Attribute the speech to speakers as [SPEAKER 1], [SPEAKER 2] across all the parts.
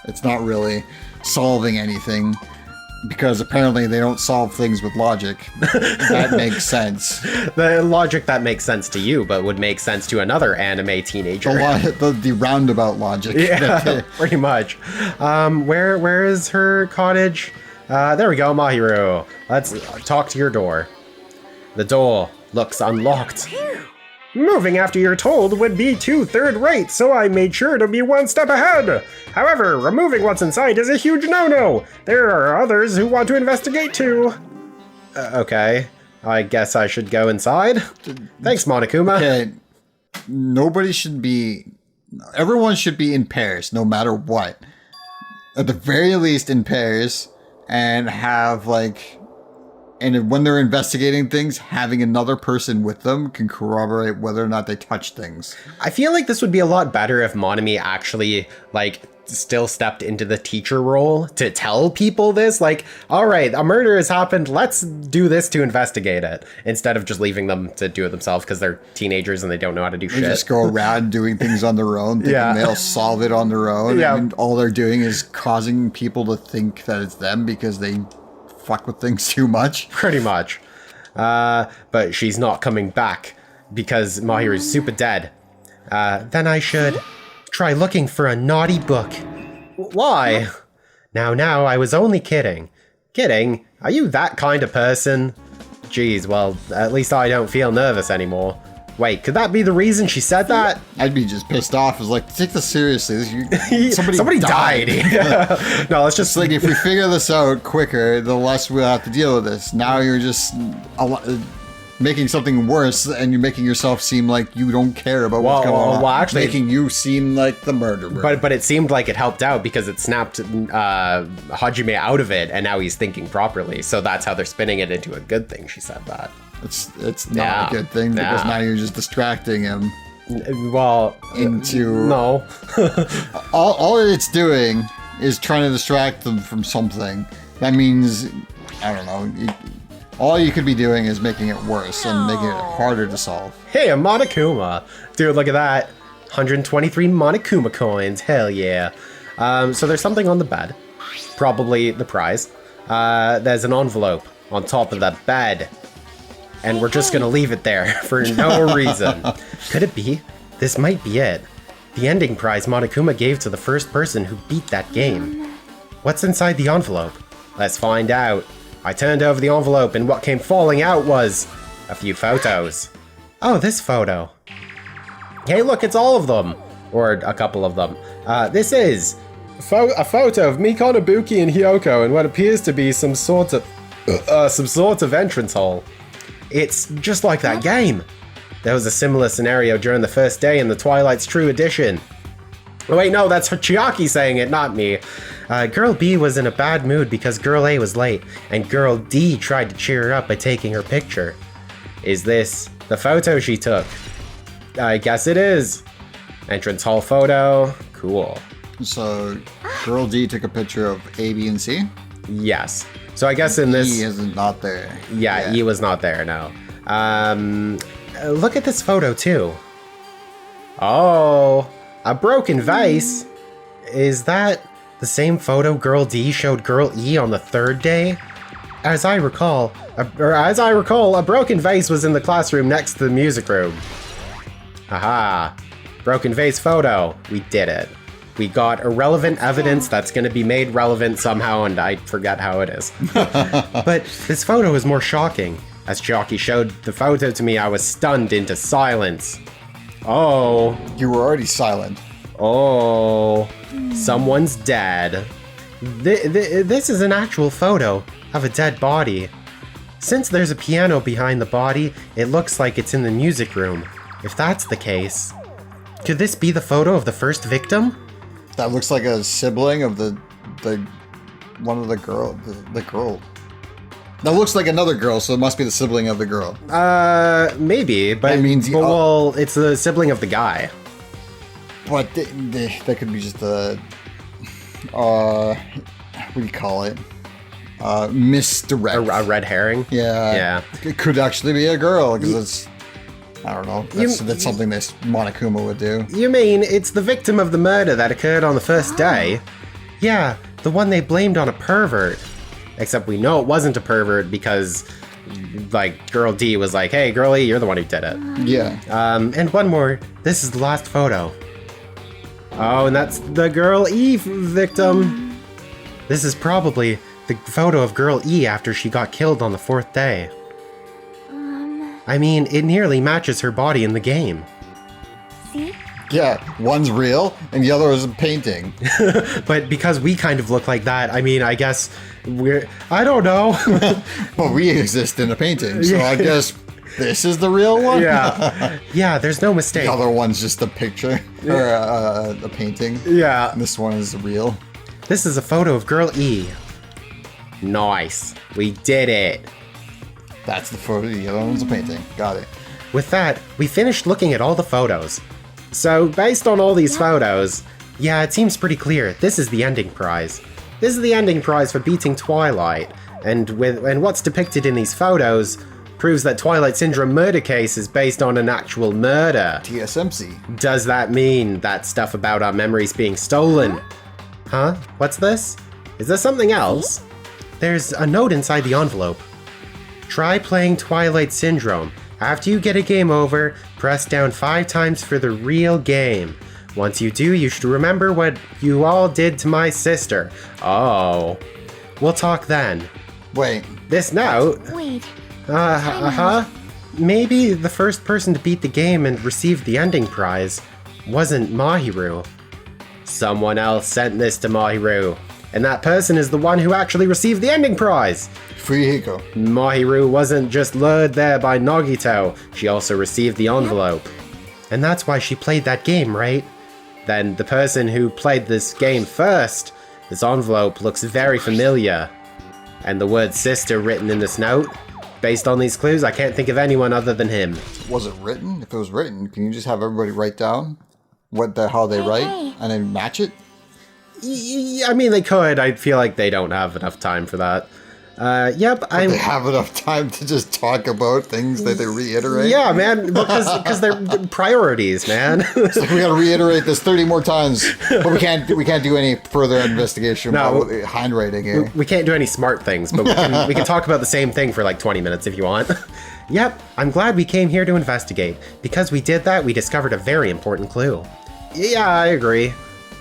[SPEAKER 1] It's not really solving anything. Because apparently they don't solve things with logic. That makes sense.
[SPEAKER 2] The logic that makes sense to you, but would make sense to another anime teenager.
[SPEAKER 1] The roundabout logic.
[SPEAKER 2] Yeah, pretty much. Where is her cottage? There we go, Mahiru. Let's talk to your door. The door looks unlocked. Moving after you're told would be too third-rate, so I made sure to be one step ahead. However, removing what's inside is a huge no-no. There are others who want to investigate too. Okay, I guess I should go inside. Thanks, Monokuma.
[SPEAKER 1] Okay, everyone should be in pairs, no matter what. At the very least in pairs, and have and when they're investigating things, having another person with them can corroborate whether or not they touch things.
[SPEAKER 2] I feel like this would be a lot better if Monami actually, still stepped into the teacher role to tell people this. All right, a murder has happened. Let's do this to investigate it. Instead of just leaving them to do it themselves because they're teenagers and they don't know how to do shit.
[SPEAKER 1] They just go around doing things on their own, thinking they'll solve it on their own.
[SPEAKER 2] Yeah.
[SPEAKER 1] And all they're doing is causing people to think that it's them because they fuck with things too much.
[SPEAKER 2] Pretty much. But she's not coming back because Mahiru's super dead. Then I should try looking for a naughty book. Why? Now, I was only kidding. Kidding? Are you that kind of person? Geez, well, at least I don't feel nervous anymore. Wait, could that be the reason she said that?
[SPEAKER 1] I'd be just pissed off. It's take this seriously.
[SPEAKER 2] Somebody died. No, let's just...
[SPEAKER 1] if we figure this out quicker, the less we'll have to deal with this. Now you're just making something worse, and you're making yourself seem like you don't care about what's going on.
[SPEAKER 2] Well, actually...
[SPEAKER 1] Making you seem like the murderer.
[SPEAKER 2] But it seemed like it helped out because it snapped Hajime out of it, and now he's thinking properly. So that's how they're spinning it into a good thing, she said that.
[SPEAKER 1] It's not a good thing because now you're just distracting him.
[SPEAKER 2] Well, no.
[SPEAKER 1] all it's doing is trying to distract them from something. That means, I don't know, all you could be doing is making it worse and making it harder to solve.
[SPEAKER 2] Hey, a Monokuma. Dude, look at that. 123 Monokuma coins. Hell yeah. So there's something on the bed. Probably the prize. There's an envelope on top of the bed. And we're just gonna leave it there for no reason. Could it be? This might be it. The ending prize Monokuma gave to the first person who beat that game. What's inside the envelope? Let's find out. I turned over the envelope and what came falling out was a few photos. Oh, this photo. Hey, look, it's all of them. Or a couple of them. This is a photo of Mikonobuki and Hyoko in what appears to be some sort of entrance hall. It's just like that game. There was a similar scenario during the first day in the Twilight's True Edition. Oh wait, no, that's Chiaki saying it, not me. Girl B was in a bad mood because Girl A was late, and Girl D tried to cheer her up by taking her picture. Is this the photo she took? I guess it is. Entrance hall photo. Cool.
[SPEAKER 1] So, Girl D took a picture of A, B, and C?
[SPEAKER 2] Yes. So I guess in this...
[SPEAKER 1] E isn't not there.
[SPEAKER 2] Yeah, E was not there, no. Look at this photo, too. Oh, a broken vase. Is that the same photo Girl D showed Girl E on the third day? As I recall, a broken vase was in the classroom next to the music room. Aha. Broken vase photo. We did it. We got irrelevant evidence that's going to be made relevant somehow, and I forget how it is. But this photo is more shocking. As Chiaki showed the photo to me, I was stunned into silence. Oh.
[SPEAKER 1] You were already silent.
[SPEAKER 2] Oh. Someone's dead. This is an actual photo of a dead body. Since there's a piano behind the body, it looks like it's in the music room. If that's the case, could this be the photo of the first victim?
[SPEAKER 1] That looks like a sibling of the one of the girl. That looks like another girl, so it must be the sibling of the girl.
[SPEAKER 2] Maybe, but
[SPEAKER 1] that means
[SPEAKER 2] well, it's the sibling of the guy.
[SPEAKER 1] But that could be just a what do you call it? Misdirect.
[SPEAKER 2] A red herring.
[SPEAKER 1] Yeah. It could actually be a girl because it's. I don't know. That's something this Monokuma would do.
[SPEAKER 2] You mean it's the victim of the murder that occurred on the first day? Yeah, the one they blamed on a pervert. Except we know it wasn't a pervert because, like, Girl D was like, hey, Girl E, you're the one who did it.
[SPEAKER 1] Yeah.
[SPEAKER 2] And one more. This is the last photo. Oh, and that's the Girl E victim. This is probably the photo of Girl E after she got killed on the 4th day. I mean, it nearly matches her body in the game.
[SPEAKER 3] See?
[SPEAKER 1] Yeah, one's real and the other is a painting.
[SPEAKER 2] But because we kind of look like that, I mean, I guess I don't know.
[SPEAKER 1] But we exist in a painting, so I guess this is the real one?
[SPEAKER 2] Yeah. Yeah, there's no mistake.
[SPEAKER 1] The other one's just a picture, or a painting.
[SPEAKER 2] Yeah.
[SPEAKER 1] And this one is real.
[SPEAKER 2] This is a photo of Girl E. Nice. We did it.
[SPEAKER 1] That's the photo, the other one's a painting. Got it.
[SPEAKER 2] With that, we finished looking at all the photos. So, based on all these photos, yeah, it seems pretty clear. This is the ending prize. This is the ending prize for beating Twilight. And what's depicted in these photos proves that Twilight Syndrome murder case is based on an actual murder.
[SPEAKER 1] TSMC.
[SPEAKER 2] Does that mean that stuff about our memories being stolen? Huh? What's this? Is there something else? There's a note inside the envelope. Try playing Twilight Syndrome. After you get a game over, press down 5 times for the real game. Once you do, you should remember what you all did to my sister. Oh. We'll talk then.
[SPEAKER 1] Wait.
[SPEAKER 2] This note?
[SPEAKER 3] Wait.
[SPEAKER 2] Maybe the first person to beat the game and receive the ending prize wasn't Mahiru. Someone else sent this to Mahiru. And that person is the one who actually received the ending prize.
[SPEAKER 1] Fuyuhiko.
[SPEAKER 2] Mahiru wasn't just lured there by Nagito, she also received the envelope. And that's why she played that game, right? Then the person who played this game first, this envelope looks very familiar. And the word sister written in this note, based on these clues, I can't think of anyone other than him.
[SPEAKER 1] Was it written? If it was written, can you just have everybody write down how they write and then match it?
[SPEAKER 2] I mean, they could. I feel like they don't have enough time for that. Yep,
[SPEAKER 1] They have enough time to just talk about things that they reiterate.
[SPEAKER 2] Yeah, man, because they're priorities, man.
[SPEAKER 1] So we gotta reiterate this 30 more times, but we can't do any further investigation about handwriting here.
[SPEAKER 2] We can't do any smart things, but we can talk about the same thing for like 20 minutes if you want. Yep, I'm glad we came here to investigate. Because we did that, we discovered a very important clue. Yeah, I agree.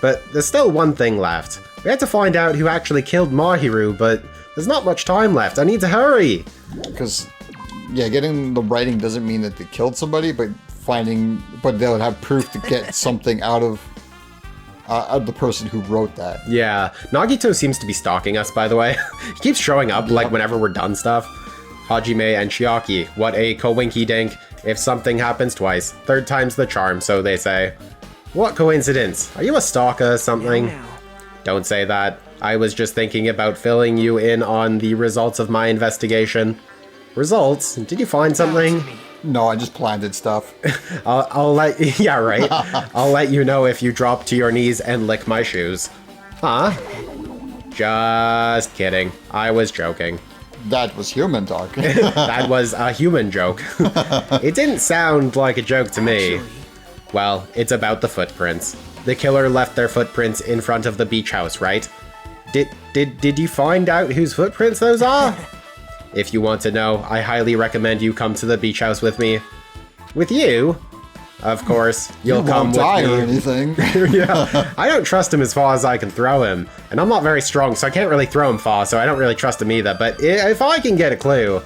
[SPEAKER 2] But there's still one thing left. We had to find out who actually killed Mahiru, but there's not much time left. I need to hurry.
[SPEAKER 1] Because, yeah, getting the writing doesn't mean that they killed somebody, but they'll have proof to get something out of the person who wrote that.
[SPEAKER 2] Yeah, Nagito seems to be stalking us, by the way. He keeps showing up, like, whenever we're done stuff. Hajime and Chiaki, what a coinky dink. If something happens twice, 3rd time's the charm, so they say. What coincidence? Are you a stalker or something? Don't say that. I was just thinking about filling you in on the results of my investigation. Results? Did you find something?
[SPEAKER 1] No, I just planted stuff.
[SPEAKER 2] I'll let yeah, right. I'll let you know if you drop to your knees and lick my shoes. Huh? Just kidding. I was joking.
[SPEAKER 1] That was human talk.
[SPEAKER 2] That was a human joke. It didn't sound like a joke to me. Well, it's about the footprints. The killer left their footprints in front of the beach house, right? Did you find out whose footprints those are? If you want to know, I highly recommend you come to the beach house with me. With you? Of course, you'll come with
[SPEAKER 1] die
[SPEAKER 2] me.
[SPEAKER 1] or anything.
[SPEAKER 2] Yeah, I don't trust him as far as I can throw him. And I'm not very strong, so I can't really throw him far, so I don't really trust him either. But if I can get a clue...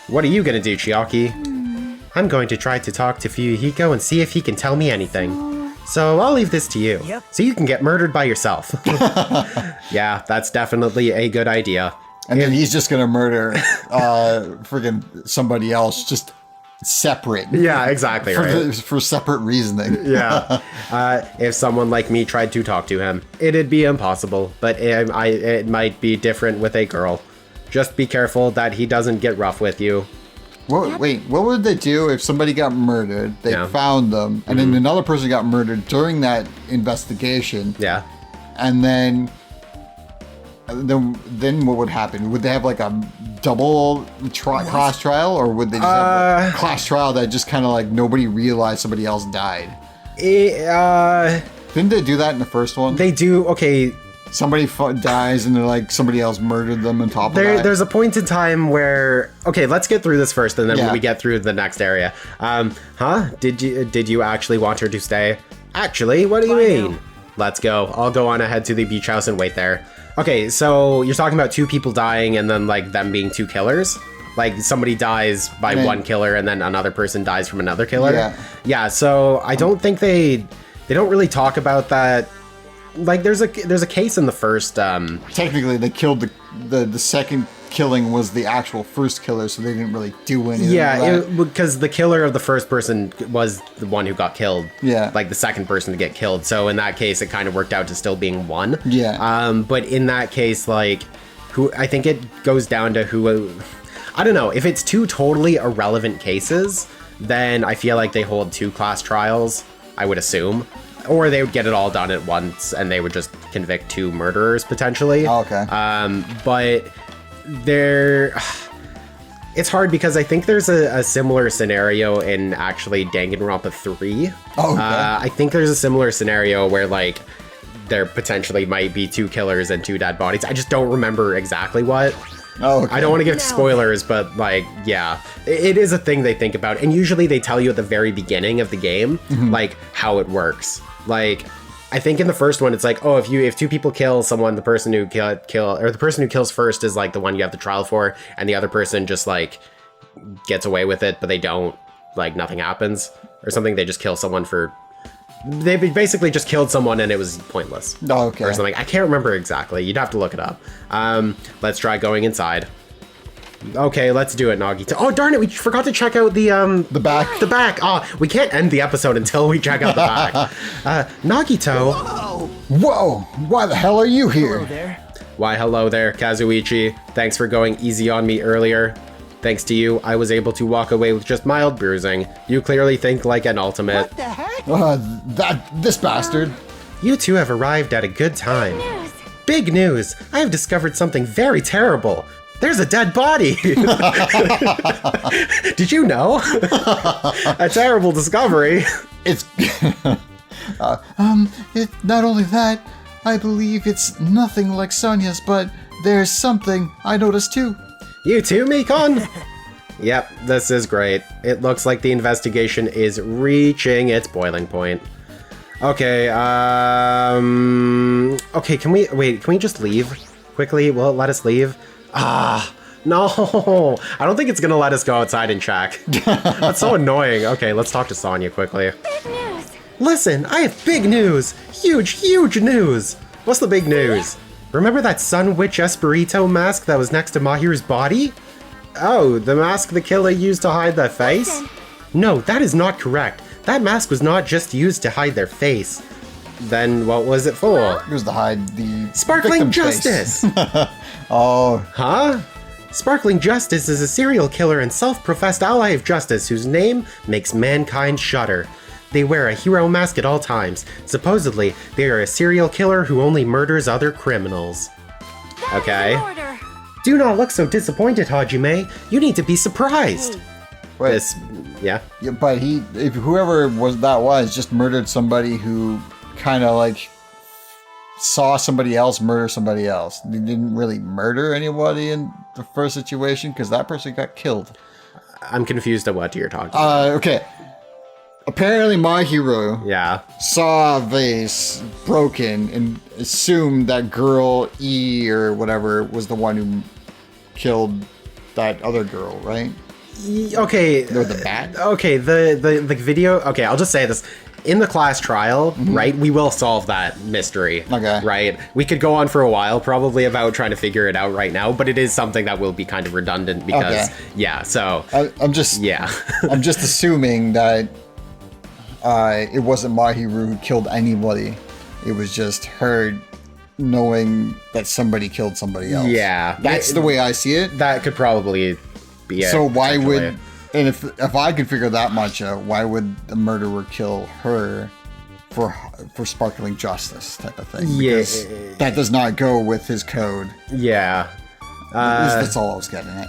[SPEAKER 2] What are you gonna do, Chiaki? I'm going to try to talk to Fuyuhiko and see if he can tell me anything. So I'll leave this to you, so you can get murdered by yourself. Yeah, that's definitely a good idea.
[SPEAKER 1] And then he's just gonna murder friggin' somebody else, just separate.
[SPEAKER 2] Yeah, exactly, right.
[SPEAKER 1] For separate reasoning.
[SPEAKER 2] Yeah. If someone like me tried to talk to him, it'd be impossible, but it might be different with a girl. Just be careful that he doesn't get rough with you.
[SPEAKER 1] Wait, what would they do if somebody got murdered, they found them, and then another person got murdered during that investigation?
[SPEAKER 2] Yeah.
[SPEAKER 1] And then what would happen? Would they have like a double class trial, or would they just have a class trial that just kind of like nobody realized somebody else died? Didn't they do that in the first one?
[SPEAKER 2] They do. Okay,
[SPEAKER 1] somebody dies and they're like somebody else murdered them on top of that.
[SPEAKER 2] There's a point in time where, okay, let's get through this first, and then
[SPEAKER 1] Yeah.
[SPEAKER 2] we get through the next area. Did you actually want her to stay? Actually, what do you mean? Let's go. I'll go on ahead to the beach house and wait there. Okay, so you're talking about 2 people dying and then like them being 2 killers? Like somebody dies by one killer and then another person dies from another killer?
[SPEAKER 1] Yeah.
[SPEAKER 2] Yeah, so I don't think they don't really talk about that. Like there's a case in the first
[SPEAKER 1] Technically, they killed the second killing was the actual first killer, so they didn't really do anything.
[SPEAKER 2] yeah, because the killer of the first person was the one who got killed.
[SPEAKER 1] Yeah.
[SPEAKER 2] Like the second person to get killed. So in that case, it kind of worked out to still being one.
[SPEAKER 1] Yeah.
[SPEAKER 2] But in that case, like, I think it goes down to who. I don't know. If it's 2 totally irrelevant cases, then I feel like they hold 2 class trials, I would assume. Or they would get it all done at once and they would just convict 2 murderers potentially.
[SPEAKER 1] Oh, okay.
[SPEAKER 2] But it's hard because I think there's a similar scenario in actually Danganronpa 3.
[SPEAKER 1] Oh, okay.
[SPEAKER 2] I think there's a similar scenario where like there potentially might be 2 killers and 2 dead bodies. I just don't remember exactly what.
[SPEAKER 1] Oh, okay.
[SPEAKER 2] I don't want to give spoilers, but like, yeah, it is a thing they think about. And usually they tell you at the very beginning of the game, like how it works. Like, I think in the first one, it's like, oh, if 2 people kill someone, the person who the person who kills first is like the one you have the trial for, and the other person just like gets away with it, but they don't, like nothing happens or something. They just kill someone they basically just killed someone and it was pointless.
[SPEAKER 1] Oh, okay.
[SPEAKER 2] Or something. I can't remember exactly. You'd have to look it up. Let's try going inside. Okay, let's do it, Nagito. Oh, darn it, we forgot to check out the
[SPEAKER 1] back.
[SPEAKER 2] The back. Oh, we can't end the episode until we check out the back. Nagito.
[SPEAKER 1] Whoa! Why the hell are you here?
[SPEAKER 3] Hello there.
[SPEAKER 2] Why, hello there, Kazuichi. Thanks for going easy on me earlier. Thanks to you, I was able to walk away with just mild bruising. You clearly think like an ultimate.
[SPEAKER 3] What the heck?
[SPEAKER 1] This bastard.
[SPEAKER 2] You two have arrived at a good time.
[SPEAKER 4] News.
[SPEAKER 2] Big news! I have discovered something very terrible. There's a dead body! Did you know? A terrible discovery.
[SPEAKER 1] It's not only that, I believe it's nothing like Sonya's, but there's something I noticed too.
[SPEAKER 2] You too, Mikon? Yep, this is great. It looks like the investigation is reaching its boiling point. Okay, okay, can we just leave quickly? Will it let us leave? No, I don't think it's gonna let us go outside and check. That's so annoying. Okay, let's talk to Sonya quickly.
[SPEAKER 4] Big news.
[SPEAKER 2] Listen, I have big news! Huge news! What's the big news? Remember that Sun Witch Esperito mask that was next to Mahiru's body? Oh, the mask the killer used to hide their face?
[SPEAKER 4] Listen.
[SPEAKER 2] No, that is not correct. That mask was not just used to hide their face. Then what was it for?
[SPEAKER 1] It was to hide the
[SPEAKER 2] Sparkling
[SPEAKER 1] victim face.
[SPEAKER 2] Justice!
[SPEAKER 1] Oh,
[SPEAKER 2] Huh? Sparkling Justice is a serial killer and self-professed ally of justice whose name makes mankind shudder. They wear a hero mask at all times. Supposedly, they are a serial killer who only murders other criminals. Okay.
[SPEAKER 4] In order.
[SPEAKER 2] Do not look so disappointed, Hajime. You need to be surprised.
[SPEAKER 1] wait.
[SPEAKER 2] This, yeah.
[SPEAKER 1] Yeah, but if whoever was just murdered somebody who kind of like saw somebody else murder somebody else. They didn't really murder anybody in the first situation because that person got killed.
[SPEAKER 2] I'm confused at what you're talking about.
[SPEAKER 1] Okay. Apparently, my hero
[SPEAKER 2] Yeah.
[SPEAKER 1] saw a vase broken and assumed that girl E or whatever was the one who killed that other girl, right?
[SPEAKER 2] Okay.
[SPEAKER 1] Or the bat?
[SPEAKER 2] Okay, the video. Okay, I'll just say this. In the class trial, right, we will solve that mystery.
[SPEAKER 1] Okay.
[SPEAKER 2] Right? We could go on for a while probably about trying to figure it out right now, but it is something that will be kind of redundant because,
[SPEAKER 1] Okay.
[SPEAKER 2] yeah, so,
[SPEAKER 1] I'm just
[SPEAKER 2] yeah.
[SPEAKER 1] I'm just assuming that it wasn't Mahiru who killed anybody. It was just her knowing that somebody killed somebody else.
[SPEAKER 2] Yeah.
[SPEAKER 1] That's the way I see it.
[SPEAKER 2] That could probably be it.
[SPEAKER 1] So why
[SPEAKER 2] potentially.
[SPEAKER 1] would... And if I could figure that much out, why would the murderer kill her for sparkling justice type of thing?
[SPEAKER 2] Yeah.
[SPEAKER 1] Because that does not go with his code.
[SPEAKER 2] Yeah.
[SPEAKER 1] That's all I was getting at.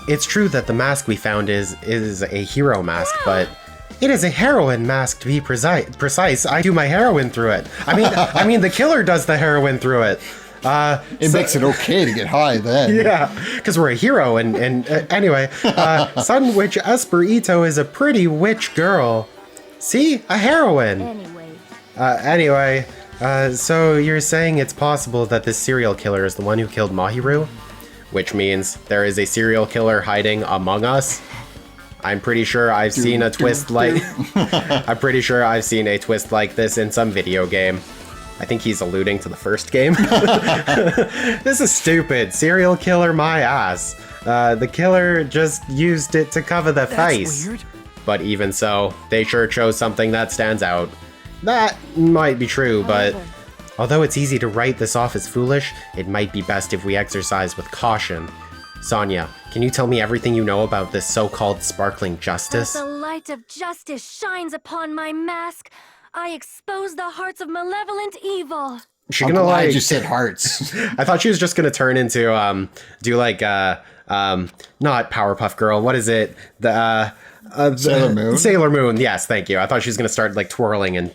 [SPEAKER 2] It's true that the mask we found is a hero mask, but It is a heroin mask, to be precise. I do my heroin through it. I mean, the killer does the heroin through it.
[SPEAKER 1] It makes it okay to get high then.
[SPEAKER 2] Yeah, because we're a hero, and anyway, Sun Witch Esperito is a pretty witch girl. See? A heroine. Anyway, so you're saying it's possible that this serial killer is the one who killed Mahiru? Which means there is a serial killer hiding among us? I'm pretty sure I've seen a twist like... I'm pretty sure I've seen a twist like this in some video game. I think he's alluding to the first game. This is stupid. Serial killer my ass. The killer just used it to cover the face. Weird. But even so, they sure chose something that stands out. That might be true, but although it's easy to write this off as foolish, it might be best if we exercise with caution. Sonia, can you tell me everything you know about this so-called sparkling justice?
[SPEAKER 3] As the light of justice shines upon my mask, I expose the hearts of malevolent evil.
[SPEAKER 1] I'm glad you said hearts.
[SPEAKER 2] I thought she was just gonna turn into do like not Powerpuff Girl. What is it?
[SPEAKER 1] Sailor Moon.
[SPEAKER 2] Sailor Moon. Yes, thank you. I thought she was gonna start like twirling and.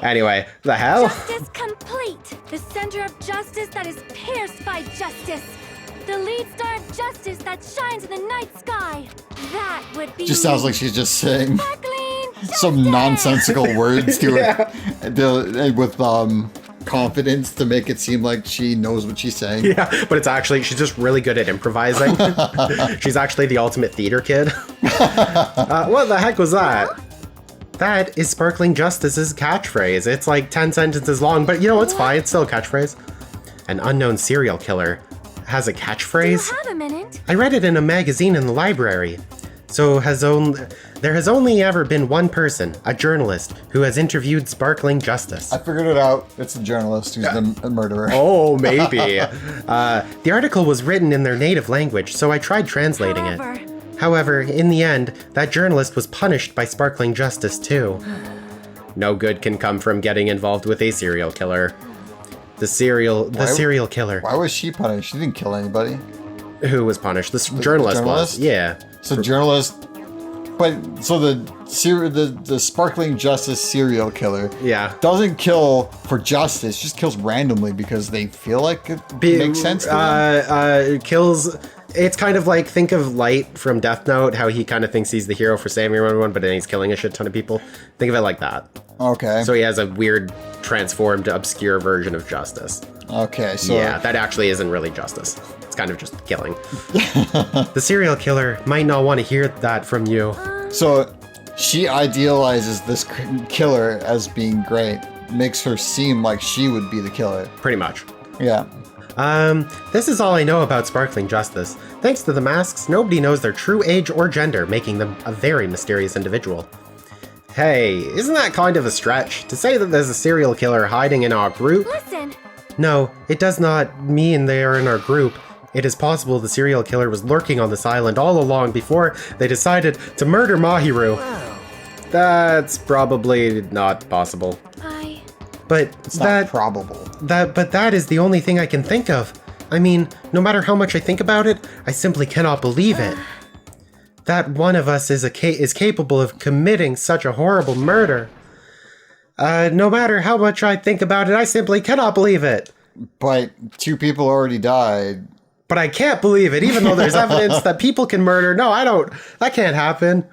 [SPEAKER 2] Anyway, the hell?
[SPEAKER 3] Justice complete. The center of justice that is pierced by justice. The lead star of justice that shines in the night sky. That would be.
[SPEAKER 1] Just sounds like she's just saying
[SPEAKER 3] Sparkling
[SPEAKER 1] some nonsensical words to it with confidence to make it seem like she knows what she's saying.
[SPEAKER 2] Yeah, but it's actually she's just really good at improvising. She's actually the ultimate theater kid. What the heck was that? That is Sparkling Justice's catchphrase. It's like 10 sentences long, but you know, it's fine. It's still a catchphrase. An unknown serial killer has a catchphrase.
[SPEAKER 3] Do you have a minute?
[SPEAKER 2] I read it in a magazine in the library. So there has only ever been one person, a journalist, who has interviewed Sparkling Justice.
[SPEAKER 1] I figured it out. It's a journalist who's the murderer.
[SPEAKER 2] Oh, maybe. The article was written in their native language, so I tried translating it. However, in the end, that journalist was punished by Sparkling Justice too. No good can come from getting involved with a serial killer. The serial killer.
[SPEAKER 1] Why was she punished? She didn't kill anybody.
[SPEAKER 2] Who was punished? The journalist was. Yeah.
[SPEAKER 1] So journalist, so the Sparkling Justice serial killer, doesn't kill for justice, just kills randomly because they feel like it makes sense to them.
[SPEAKER 2] Kills. It's kind of like, think of Light from Death Note, how he kind of thinks he's the hero for saving everyone, but then he's killing a shit ton of people. Think of it like that.
[SPEAKER 1] Okay.
[SPEAKER 2] So he has a weird, transformed, obscure version of justice.
[SPEAKER 1] Okay, so...
[SPEAKER 2] Yeah, that actually isn't really justice. It's kind of just killing. The serial killer might not want to hear that from you. So
[SPEAKER 1] she idealizes this killer as being great. Makes her seem like she would be the killer.
[SPEAKER 2] Pretty much.
[SPEAKER 1] Yeah.
[SPEAKER 2] This is all I know about Sparkling Justice. Thanks to the masks, nobody knows their true age or gender, making them a very mysterious individual. Hey, isn't that kind of a stretch? To say that there's a serial killer hiding in our group?
[SPEAKER 3] Listen.
[SPEAKER 2] No, it does not mean they are in our group. It is possible the serial killer was lurking on this island all along before they decided to murder Mahiru.
[SPEAKER 3] Wow.
[SPEAKER 2] That's probably not possible. But
[SPEAKER 1] it's not probable.
[SPEAKER 2] But that is the only thing I can think of. I mean, no matter how much I think about it, I simply cannot believe it. That one of us is capable of committing such a horrible murder. No matter how much I think about it, I simply cannot believe it.
[SPEAKER 1] But 2 people already died.
[SPEAKER 2] But I can't believe it, even though there's evidence that people can murder. No, I don't. That can't happen.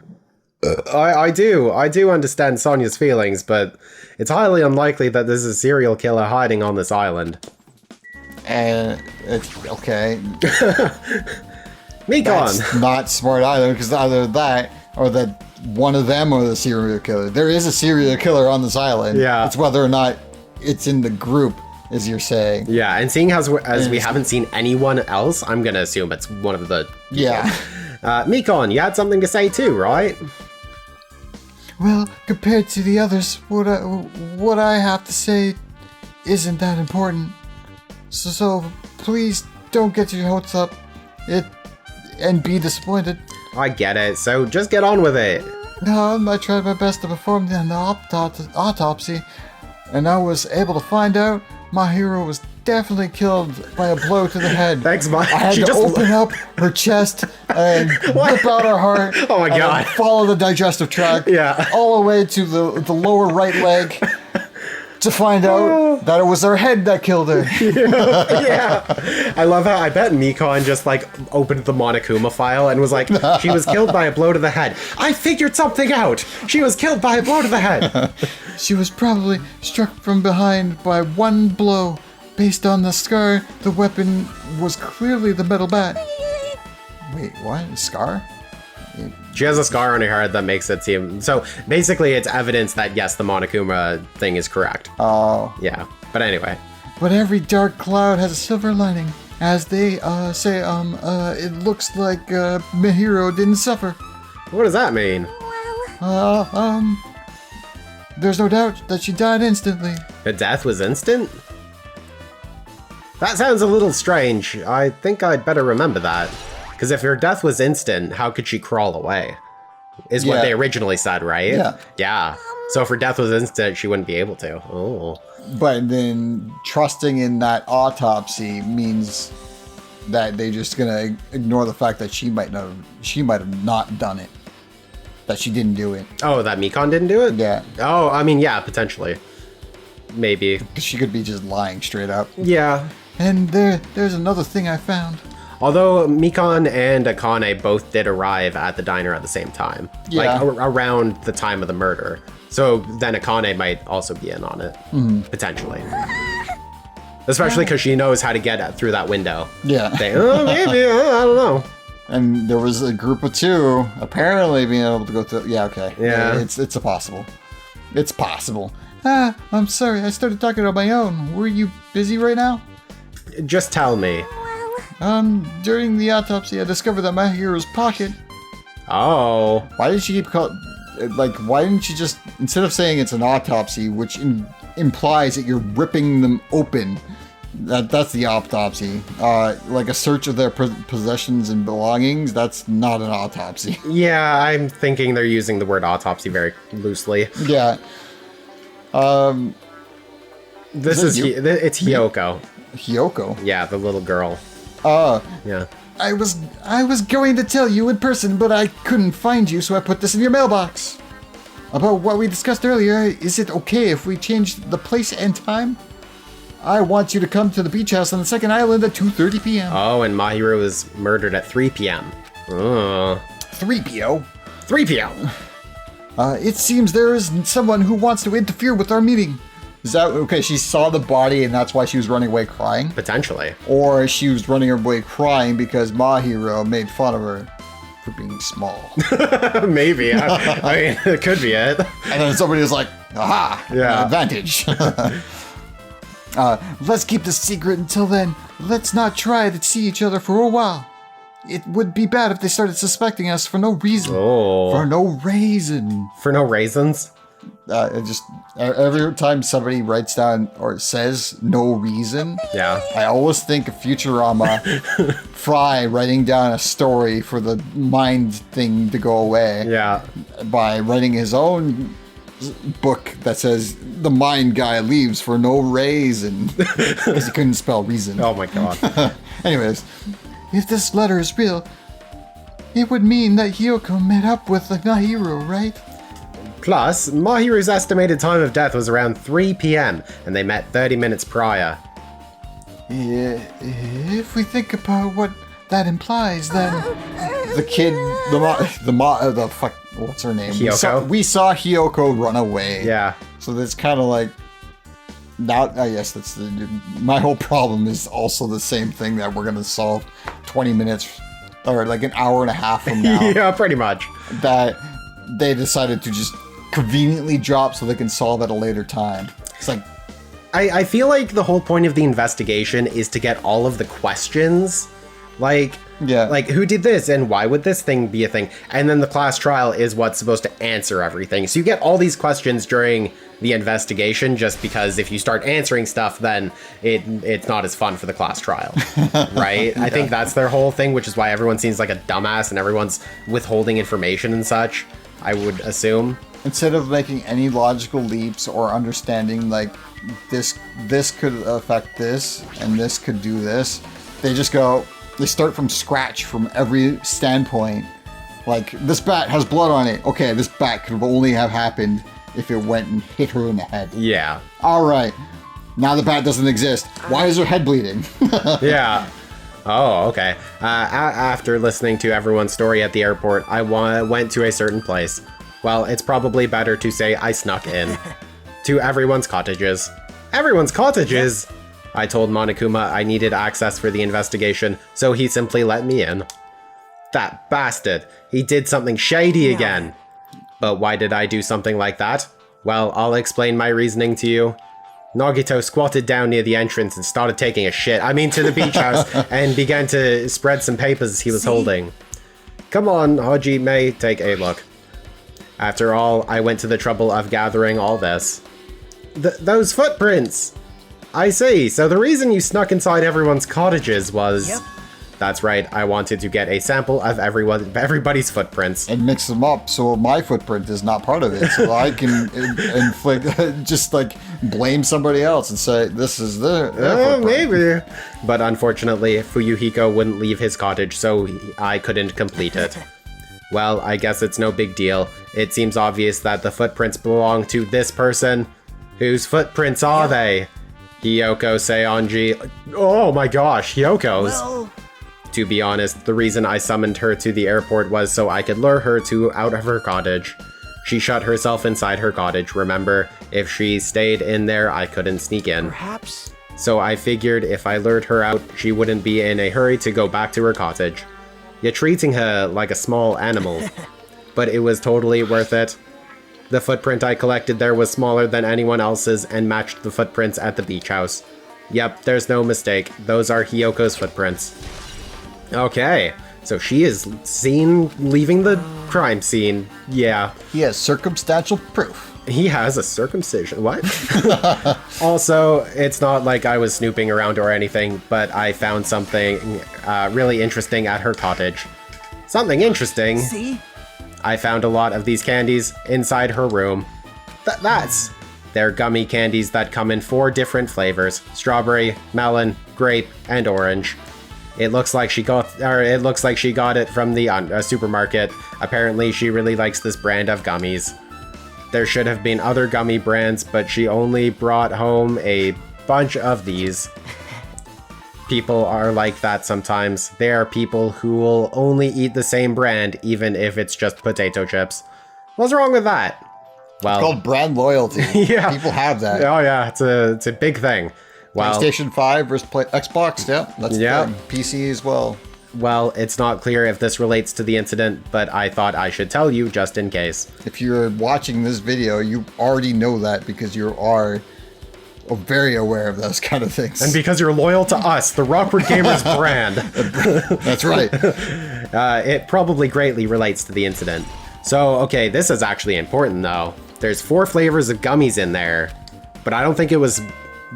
[SPEAKER 2] I do understand Sonia's feelings, but it's highly unlikely that there's a serial killer hiding on this island.
[SPEAKER 1] And it's okay.
[SPEAKER 2] Me gone.
[SPEAKER 1] That's not smart either, because either that or that one of them are the serial killer. There is a serial killer on this island.
[SPEAKER 2] Yeah.
[SPEAKER 1] It's whether or not it's in the group, as you're saying.
[SPEAKER 2] Yeah, and seeing as we haven't seen anyone else, I'm gonna assume it's one of the people.
[SPEAKER 1] Yeah.
[SPEAKER 2] Mikon, you had something to say too, right?
[SPEAKER 1] Well, compared to the others, what I have to say isn't that important. So please don't get your hopes up and be disappointed.
[SPEAKER 2] I get it, so just get on with it.
[SPEAKER 1] I tried my best to perform the autopsy, and I was able to find out my hero was definitely killed by a blow to the head.
[SPEAKER 2] Thanks, Mike.
[SPEAKER 1] I had to open up her chest and rip out her heart.
[SPEAKER 2] Oh my God.
[SPEAKER 1] And follow the digestive tract.
[SPEAKER 2] Yeah.
[SPEAKER 1] All the way to the lower right leg to find out that it was her head that killed her.
[SPEAKER 2] Yeah. I love how I bet Mikon just like opened the Monokuma file and was like, she was killed by a blow to the head. I figured something out. She was killed by a blow to the head.
[SPEAKER 1] She was probably struck from behind by one blow. Based on the scar, the weapon was clearly the metal bat. Wait, what? A scar?
[SPEAKER 2] She has a scar on her head that makes it seem... So basically it's evidence that yes, the Monokuma thing is correct.
[SPEAKER 1] Oh.
[SPEAKER 2] Yeah, but anyway.
[SPEAKER 1] But every dark cloud has a silver lining. As they say, it looks like Mihiro didn't suffer.
[SPEAKER 2] What does that mean?
[SPEAKER 1] There's no doubt that she died instantly.
[SPEAKER 2] Her death was instant? That sounds a little strange. I think I'd better remember that. Because if her death was instant, how could she crawl away? Is what they originally said, right?
[SPEAKER 1] Yeah.
[SPEAKER 2] Yeah. So if her death was instant, she wouldn't be able to. Oh.
[SPEAKER 1] But then trusting in that autopsy means that they're just gonna ignore the fact that she might have not done it. That she didn't do it.
[SPEAKER 2] Oh, that Mikon didn't do it?
[SPEAKER 1] Yeah.
[SPEAKER 2] Oh, I mean, yeah, potentially. Maybe.
[SPEAKER 1] She could be just lying straight up.
[SPEAKER 2] Yeah.
[SPEAKER 1] And there's another thing I found.
[SPEAKER 2] Although Mikon and Akane both did arrive at the diner at the same time.
[SPEAKER 1] Yeah.
[SPEAKER 2] Like around the time of the murder. So then Akane might also be in on it. Potentially. Especially because she knows how to get through that window.
[SPEAKER 1] Yeah.
[SPEAKER 2] Maybe, I don't know.
[SPEAKER 1] And there was a group of two apparently being able to go through. Yeah, okay.
[SPEAKER 2] Yeah.
[SPEAKER 1] It's a possible. It's possible. I'm sorry. I started talking on my own. Were you busy right now?
[SPEAKER 2] Just tell me.
[SPEAKER 1] During the autopsy, I discovered that my hero's pocket.
[SPEAKER 2] Oh.
[SPEAKER 1] Why did she keep why didn't you just, instead of saying it's an autopsy, which implies that you're ripping them open, that's the autopsy. Like a search of their possessions and belongings, that's not an autopsy.
[SPEAKER 2] Yeah, I'm thinking they're using the word autopsy very loosely.
[SPEAKER 1] Yeah.
[SPEAKER 2] It's Hiyoko.
[SPEAKER 1] Hiyoko?
[SPEAKER 2] Yeah, the little girl. Yeah.
[SPEAKER 1] I was going to tell you in person, but I couldn't find you, so I put this in your mailbox. About what we discussed earlier, is it okay if we change the place and time? I want you to come to the beach house on the second island at 2:30 p.m.
[SPEAKER 2] Oh, and Mahiro was murdered at 3 p.m.
[SPEAKER 1] 3 p.m.
[SPEAKER 2] 3 p.m.
[SPEAKER 1] It seems there is someone who wants to interfere with our meeting. Is that okay? She saw the body and that's why she was running away crying?
[SPEAKER 2] Potentially.
[SPEAKER 1] Or she was running away crying because Mahiro made fun of her for being small.
[SPEAKER 2] Maybe. I mean, it could be it.
[SPEAKER 1] And then somebody was like, aha,
[SPEAKER 2] yeah.
[SPEAKER 1] Advantage. Let's keep this secret until then. Let's not try to see each other for a while. It would be bad if they started suspecting us for no reason.
[SPEAKER 2] Oh.
[SPEAKER 1] For no reason.
[SPEAKER 2] For no raisins?
[SPEAKER 1] Every time somebody writes down or says no reason,
[SPEAKER 2] yeah,
[SPEAKER 1] I always think of Futurama, Fry writing down a story for the mind thing to go away.
[SPEAKER 2] Yeah,
[SPEAKER 1] by writing his own book that says the mind guy leaves for no reason because he couldn't spell reason.
[SPEAKER 2] Oh my god.
[SPEAKER 1] Anyways, if this letter is real, it would mean that Hiyoko met up with Mahiro, right?
[SPEAKER 2] Plus, Mahiru's estimated time of death was around 3 p.m. and they met 30 minutes prior.
[SPEAKER 1] If we think about what that implies, then the kid, what's her name?
[SPEAKER 2] Hiyoko?
[SPEAKER 1] We saw Hiyoko run away.
[SPEAKER 2] Yeah.
[SPEAKER 1] So that's kind of like, now, I guess that's my whole problem is also the same thing that we're going to solve 20 minutes or like an hour and a half from now.
[SPEAKER 2] Yeah, pretty much.
[SPEAKER 1] That they decided to just conveniently drop so they can solve at a later time. It's like,
[SPEAKER 2] I feel like the whole point of the investigation is to get all of the questions. Like,
[SPEAKER 1] yeah,
[SPEAKER 2] like who did this and why would this thing be a thing? And then the class trial is what's supposed to answer everything. So you get all these questions during the investigation just because if you start answering stuff, then it's not as fun for the class trial, right? Yeah. I think that's their whole thing, which is why everyone seems like a dumbass and everyone's withholding information and such, I would assume.
[SPEAKER 1] Instead of making any logical leaps or understanding like this could affect this, and this could do this. They start from scratch from every standpoint. Like, this bat has blood on it. Okay, this bat could only have happened if it went and hit her in the head.
[SPEAKER 2] Yeah.
[SPEAKER 1] All right. Now the bat doesn't exist. Why is her head bleeding?
[SPEAKER 2] Yeah. Oh, okay. After listening to everyone's story at the airport, I went to a certain place. Well, it's probably better to say I snuck in. To everyone's cottages. Everyone's cottages? I told Monokuma I needed access for the investigation, so he simply let me in. That bastard! He did something shady again! But why did I do something like that? Well, I'll explain my reasoning to you. Nagito squatted down near the entrance and started taking a shit, to the beach house, and began to spread some papers he was holding. Come on, Hajime, take a look. After all, I went to the trouble of gathering all this. Those footprints! I see, so the reason you snuck inside everyone's cottages was... Yep. That's right, I wanted to get a sample of everybody's footprints.
[SPEAKER 1] And mix them up so my footprint is not part of it. So I can inflict, just like blame somebody else and say, this is their footprint.
[SPEAKER 2] Maybe. But unfortunately, Fuyuhiko wouldn't leave his cottage, so I couldn't complete it. Well, I guess it's no big deal. It seems obvious that the footprints belong to this person. Whose footprints are they? Hiyoko Seonji. Oh my gosh, Hiyoko's.
[SPEAKER 4] Well...
[SPEAKER 2] To be honest, the reason I summoned her to the airport was so I could lure her out of her cottage. She shut herself inside her cottage, remember? If she stayed in there, I couldn't sneak in.
[SPEAKER 4] Perhaps?
[SPEAKER 2] So I figured if I lured her out, she wouldn't be in a hurry to go back to her cottage. You're treating her like a small animal. But it was totally worth it. The footprint I collected there was smaller than anyone else's and matched the footprints at the beach house. Yep, there's no mistake. Those are Hiyoko's footprints. Okay, so she is seen leaving the crime scene. Yeah.
[SPEAKER 1] He has circumstantial proof.
[SPEAKER 2] He has a circumcision. What? Also, it's not like I was snooping around or anything, but I found something really interesting at her cottage. Something interesting?
[SPEAKER 4] See?
[SPEAKER 2] I found a lot of these candies inside her room. They're gummy candies that come in 4 different flavors: strawberry, melon, grape, and orange. It looks like she got it from the supermarket. Apparently, she really likes this brand of gummies. There should have been other gummy brands, but she only brought home a bunch of these. People are like that sometimes. There are people who will only eat the same brand, even if it's just potato chips. What's wrong with that? Well,
[SPEAKER 1] it's called brand loyalty.
[SPEAKER 2] Yeah.
[SPEAKER 1] People have that.
[SPEAKER 2] Oh yeah, it's a big thing. Well,
[SPEAKER 1] PlayStation 5 versus Xbox, yeah, that's the thing. PC as well.
[SPEAKER 2] Well, it's not clear if this relates to the incident, but I thought I should tell you just in case.
[SPEAKER 1] If you're watching this video, you already know that because you are very aware of those kind of things.
[SPEAKER 2] And because you're loyal to us, the Rawkward Gamers brand.
[SPEAKER 1] That's right.
[SPEAKER 2] It probably greatly relates to the incident. So, okay, this is actually important though. There's 4 flavors of gummies in there, but I don't think it was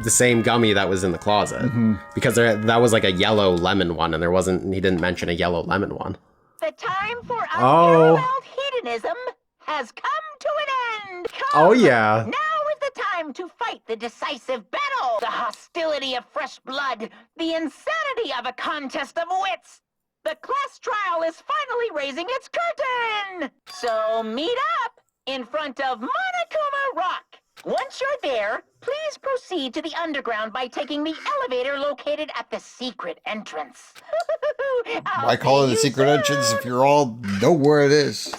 [SPEAKER 2] the same gummy that was in the closet, because that was like a yellow lemon one, and he didn't mention a yellow lemon one.
[SPEAKER 5] The time for unparalleled hedonism has come to an end. Come,
[SPEAKER 2] oh yeah.
[SPEAKER 5] Now is the time to fight the decisive battle, the hostility of fresh blood, the insanity of a contest of wits. The class trial is finally raising its curtain. So meet up in front of Monokuma Rock. Once you're there, please proceed to the underground by taking the elevator located at the secret entrance.
[SPEAKER 1] Why call it a secret entrance if you all know where it is?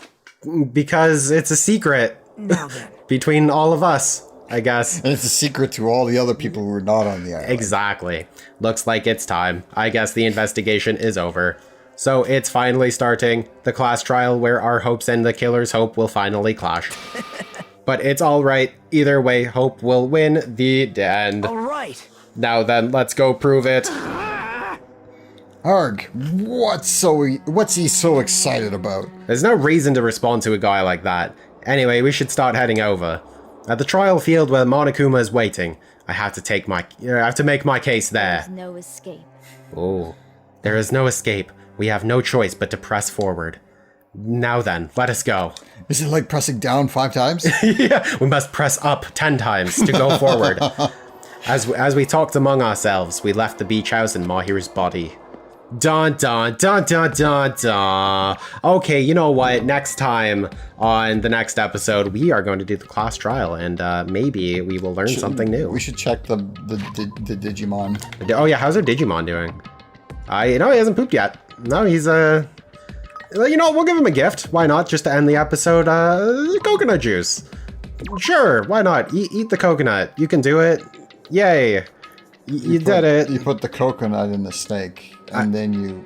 [SPEAKER 2] Because it's a secret.
[SPEAKER 4] Now then.
[SPEAKER 2] Between all of us, I guess.
[SPEAKER 1] And it's a secret to all the other people who are not on the island.
[SPEAKER 2] Exactly. Looks like it's time. I guess the investigation is over. So it's finally starting. The class trial where our hopes and the killer's hope will finally clash. But it's alright. Either way, hope will win the end.
[SPEAKER 4] Alright.
[SPEAKER 2] Now then, let's go prove it.
[SPEAKER 1] Arg, what's he so excited about?
[SPEAKER 2] There's no reason to respond to a guy like that. Anyway, we should start heading over. At the trial field where Monokuma is waiting, I have to make my case there.
[SPEAKER 3] There's no escape.
[SPEAKER 2] Oh, there is no escape. We have no choice but to press forward. Now then, let us go.
[SPEAKER 1] Is it like pressing down 5 times?
[SPEAKER 2] Yeah, we must press up 10 times to go forward. As we talked among ourselves, we left the beach house in Mahiru's body. Dun dun dun dun dun dun. Okay, you know what? Next time on the next episode, we are going to do the class trial, and maybe we will learn something new.
[SPEAKER 1] We should check the Digimon.
[SPEAKER 2] Oh yeah, how's our Digimon doing? He hasn't pooped yet. No, he's you know, we'll give him a gift. Why not? Just to end the episode, coconut juice. Sure, why not? Eat the coconut. You can do it. Yay. You did it.
[SPEAKER 1] You put the coconut in the snake, and then you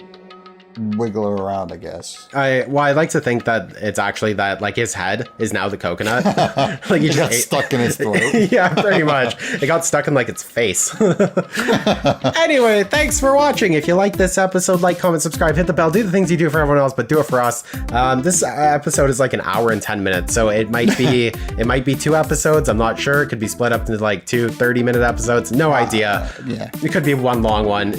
[SPEAKER 1] wiggle it around, I guess.
[SPEAKER 2] I like to think that it's actually that, like, his head is now the coconut. Like, he
[SPEAKER 1] got stuck in his throat.
[SPEAKER 2] Yeah, pretty much. It got stuck in, like, its face. Anyway, thanks for watching. If you like this episode, like, comment, subscribe, hit the bell, do the things you do for everyone else, but do it for us. This episode is like an hour and 10 minutes, so it might be 2 episodes. I'm not sure. It could be split up into like 2 30-minute episodes. No idea.
[SPEAKER 1] Yeah.
[SPEAKER 2] It could be one long one.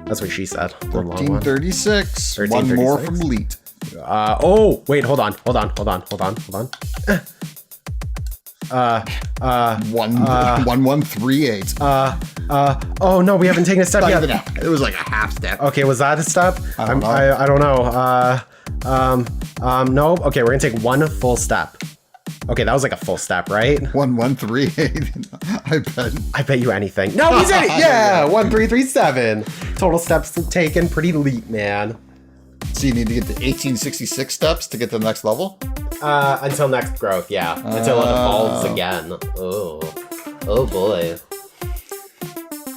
[SPEAKER 2] That's what she said.
[SPEAKER 1] 1336. One more from Leet.
[SPEAKER 2] Oh, wait, hold on.
[SPEAKER 1] 1138.
[SPEAKER 2] Oh no, we haven't taken a step yet.
[SPEAKER 1] It was like a half step.
[SPEAKER 2] Okay, was that a step? I don't know. No. Okay, we're gonna take 1 full step. Okay, that was like a full step, right?
[SPEAKER 1] 1138. I bet
[SPEAKER 2] you anything. No, he's in it. Yeah, 1337. Total steps taken. Pretty elite, man.
[SPEAKER 1] So you need to get to 1866 steps to get to the next level?
[SPEAKER 2] Until next growth, yeah. Until it evolves again. Oh boy.